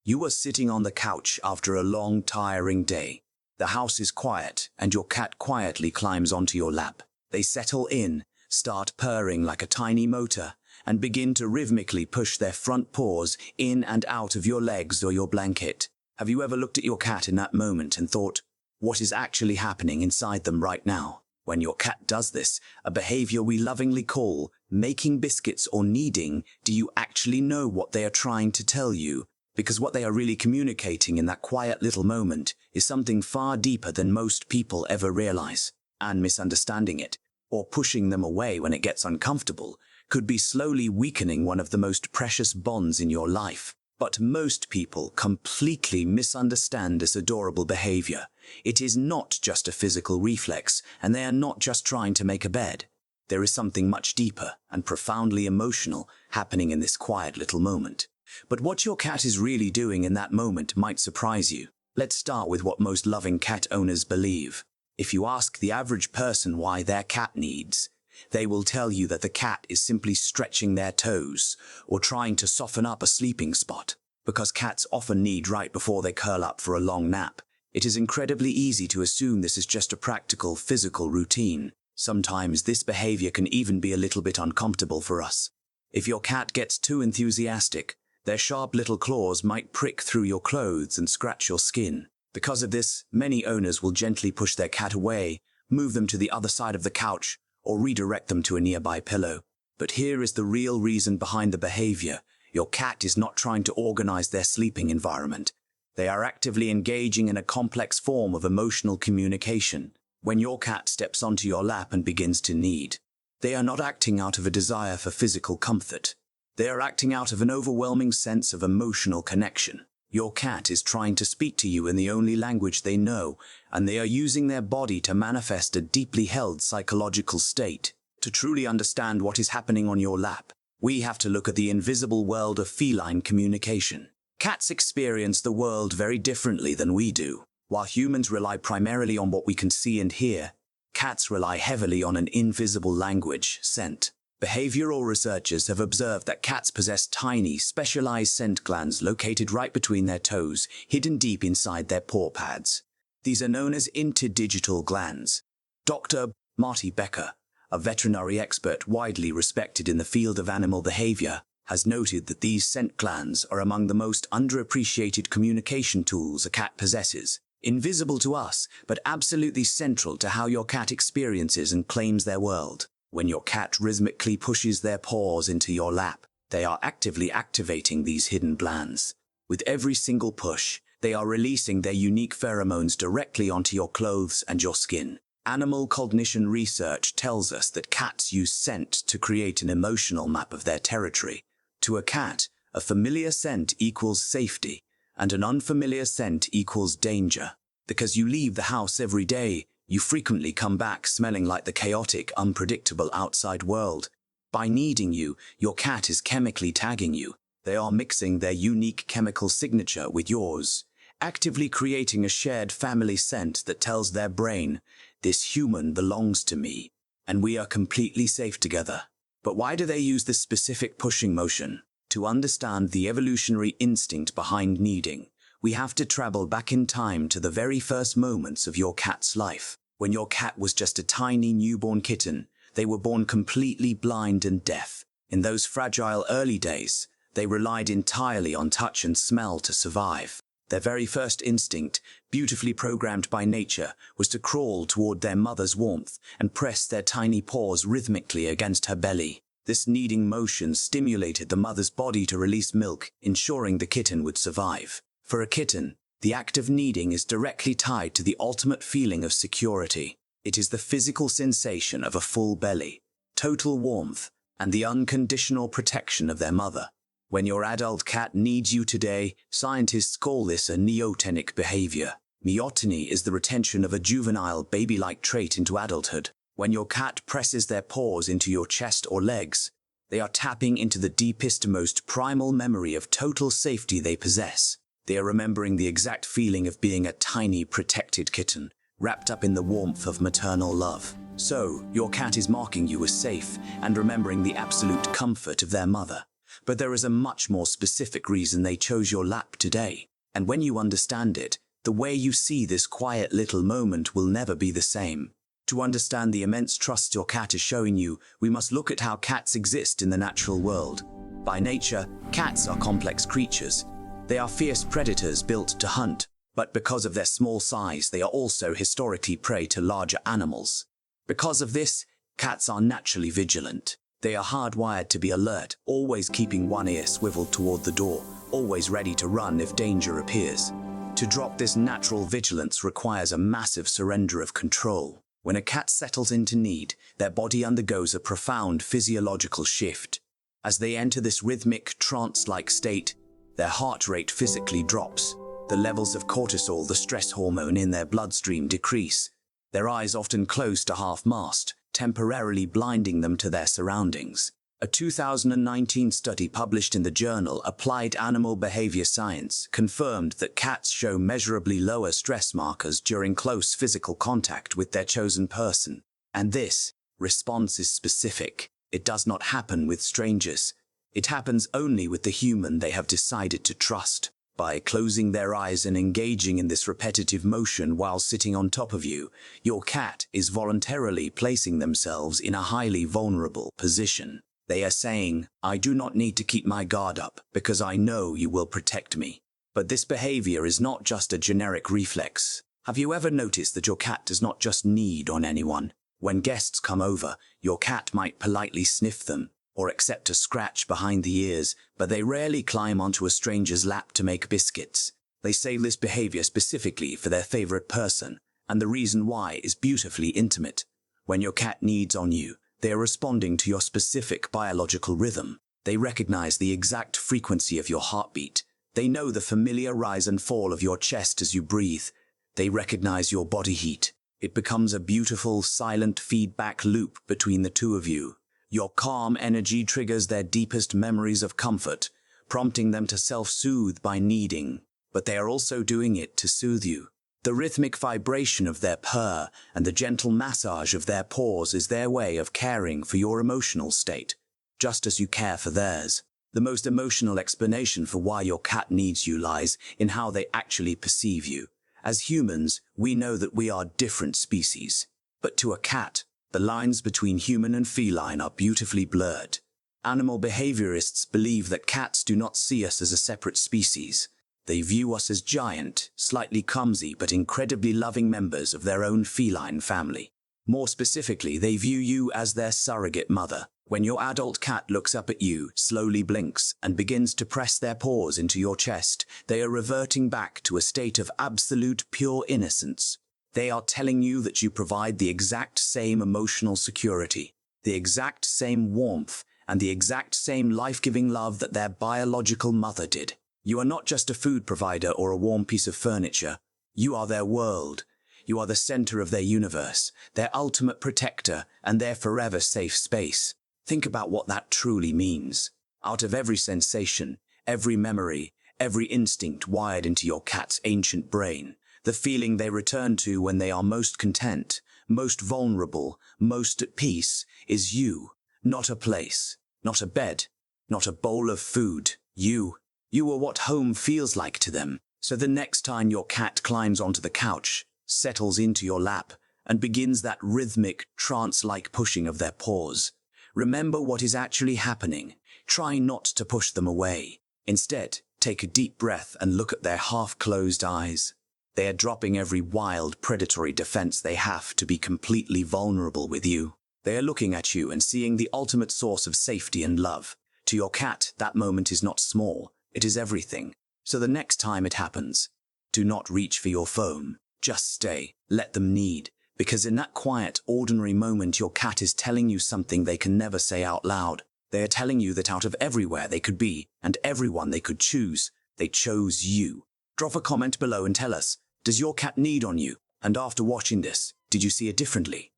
You are sitting on the couch after a long, tiring day. The house is quiet, and your cat quietly climbs onto your lap. They settle in, start purring like a tiny motor, and begin to rhythmically push their front paws in and out of your legs or your blanket. Have you ever looked at your cat in that moment and thought, what is actually happening inside them right now? When your cat does this, a behavior we lovingly call making biscuits or kneading, do you actually know what they are trying to tell you? Because what they are really communicating in that quiet little moment is something far deeper than most people ever realize. And misunderstanding it, or pushing them away when it gets uncomfortable, could be slowly weakening one of the most precious bonds in your life. But most people completely misunderstand this adorable behavior. It is not just a physical reflex, and they are not just trying to make a bed. There is something much deeper and profoundly emotional happening in this quiet little moment. But what your cat is really doing in that moment might surprise you. Let's start with what most loving cat owners believe. If you ask the average person why their cat needs, they will tell you that the cat is simply stretching their toes or trying to soften up a sleeping spot. Because cats often need right before they curl up for a long nap, it is incredibly easy to assume this is just a practical, physical routine. Sometimes this behavior can even be a little bit uncomfortable for us. If your cat gets too enthusiastic, their sharp little claws might prick through your clothes and scratch your skin. Because of this, many owners will gently push their cat away, move them to the other side of the couch, or redirect them to a nearby pillow. But here is the real reason behind the behavior. Your cat is not trying to organize their sleeping environment. They are actively engaging in a complex form of emotional communication. When your cat steps onto your lap and begins to knead, they are not acting out of a desire for physical comfort. They are acting out of an overwhelming sense of emotional connection. Your cat is trying to speak to you in the only language they know, and they are using their body to manifest a deeply held psychological state. To truly understand what is happening on your lap, we have to look at the invisible world of feline communication. Cats experience the world very differently than we do. While humans rely primarily on what we can see and hear, cats rely heavily on an invisible language, scent. Behavioral researchers have observed that cats possess tiny, specialized scent glands located right between their toes, hidden deep inside their paw pads. These are known as interdigital glands. Dr. Marty Becker, a veterinary expert widely respected in the field of animal behavior, has noted that these scent glands are among the most underappreciated communication tools a cat possesses. Invisible to us, but absolutely central to how your cat experiences and claims their world. When your cat rhythmically pushes their paws into your lap, they are actively activating these hidden glands. With every single push, they are releasing their unique pheromones directly onto your clothes and your skin. Animal cognition research tells us that cats use scent to create an emotional map of their territory. To a cat, a familiar scent equals safety, and an unfamiliar scent equals danger. Because you leave the house every day, you frequently come back smelling like the chaotic, unpredictable outside world. By needing you, your cat is chemically tagging you. They are mixing their unique chemical signature with yours, actively creating a shared family scent that tells their brain, this human belongs to me, and we are completely safe together. But why do they use this specific pushing motion? To understand the evolutionary instinct behind kneading, we have to travel back in time to the very first moments of your cat's life. When your cat was just a tiny newborn kitten, they were born completely blind and deaf. In those fragile early days, they relied entirely on touch and smell to survive. Their very first instinct, beautifully programmed by nature, was to crawl toward their mother's warmth and press their tiny paws rhythmically against her belly. This kneading motion stimulated the mother's body to release milk, ensuring the kitten would survive. For a kitten, the act of kneading is directly tied to the ultimate feeling of security. It is the physical sensation of a full belly, total warmth, and the unconditional protection of their mother. When your adult cat needs you today, scientists call this a neotenic behavior. Neoteny is the retention of a juvenile baby-like trait into adulthood. When your cat presses their paws into your chest or legs, they are tapping into the deepest, most primal memory of total safety they possess. They are remembering the exact feeling of being a tiny, protected kitten, wrapped up in the warmth of maternal love. So, your cat is marking you as safe and remembering the absolute comfort of their mother. But there is a much more specific reason they chose your lap today. And when you understand it, the way you see this quiet little moment will never be the same. To understand the immense trust your cat is showing you, we must look at how cats exist in the natural world. By nature, cats are complex creatures. They are fierce predators built to hunt, but because of their small size, they are also historically prey to larger animals. Because of this, cats are naturally vigilant. They are hardwired to be alert, always keeping one ear swiveled toward the door, always ready to run if danger appears. To drop this natural vigilance requires a massive surrender of control. When a cat settles into need, their body undergoes a profound physiological shift. As they enter this rhythmic, trance-like state, their heart rate physically drops. The levels of cortisol, the stress hormone in their bloodstream, decrease. Their eyes often close to half-mast, temporarily blinding them to their surroundings. A 2019 study published in the journal Applied Animal Behavior Science confirmed that cats show measurably lower stress markers during close physical contact with their chosen person. And this response is specific. It does not happen with strangers. It happens only with the human they have decided to trust. By closing their eyes and engaging in this repetitive motion while sitting on top of you, your cat is voluntarily placing themselves in a highly vulnerable position. They are saying, "I do not need to keep my guard up because I know you will protect me." But this behavior is not just a generic reflex. Have you ever noticed that your cat does not just need on anyone? When guests come over, your cat might politely sniff them or accept a scratch behind the ears, but they rarely climb onto a stranger's lap to make biscuits. They say this behavior specifically for their favorite person, and the reason why is beautifully intimate. When your cat needs on you, they are responding to your specific biological rhythm. They recognize the exact frequency of your heartbeat. They know the familiar rise and fall of your chest as you breathe. They recognize your body heat. It becomes a beautiful, silent feedback loop between the two of you. Your calm energy triggers their deepest memories of comfort, prompting them to self-soothe by needing, but they are also doing it to soothe you. The rhythmic vibration of their purr and the gentle massage of their paws is their way of caring for your emotional state, just as you care for theirs. The most emotional explanation for why your cat needs you lies in how they actually perceive you. As humans, we know that we are different species, but to a cat, the lines between human and feline are beautifully blurred. Animal behaviorists believe that cats do not see us as a separate species. They view us as giant, slightly clumsy but incredibly loving members of their own feline family. More specifically, they view you as their surrogate mother. When your adult cat looks up at you, slowly blinks, and begins to press their paws into your chest, they are reverting back to a state of absolute pure innocence. They are telling you that you provide the exact same emotional security, the exact same warmth, and the exact same life-giving love that their biological mother did. You are not just a food provider or a warm piece of furniture. You are their world. You are the center of their universe, their ultimate protector, and their forever safe space. Think about what that truly means. Out of every sensation, every memory, every instinct wired into your cat's ancient brain, the feeling they return to when they are most content, most vulnerable, most at peace, is you. Not a place, not a bed, not a bowl of food. You are what home feels like to them. So the next time your cat climbs onto the couch, settles into your lap, and begins that rhythmic, trance-like pushing of their paws, remember what is actually happening. Try not to push them away. Instead, take a deep breath and look at their half-closed eyes. They are dropping every wild, predatory defense they have to be completely vulnerable with you. They are looking at you and seeing the ultimate source of safety and love. To your cat, that moment is not small. It is everything. So the next time it happens, do not reach for your phone. Just stay. Let them need. Because in that quiet, ordinary moment, your cat is telling you something they can never say out loud. They are telling you that out of everywhere they could be, and everyone they could choose, they chose you. Drop a comment below and tell us, does your cat need on you? And after watching this, did you see it differently?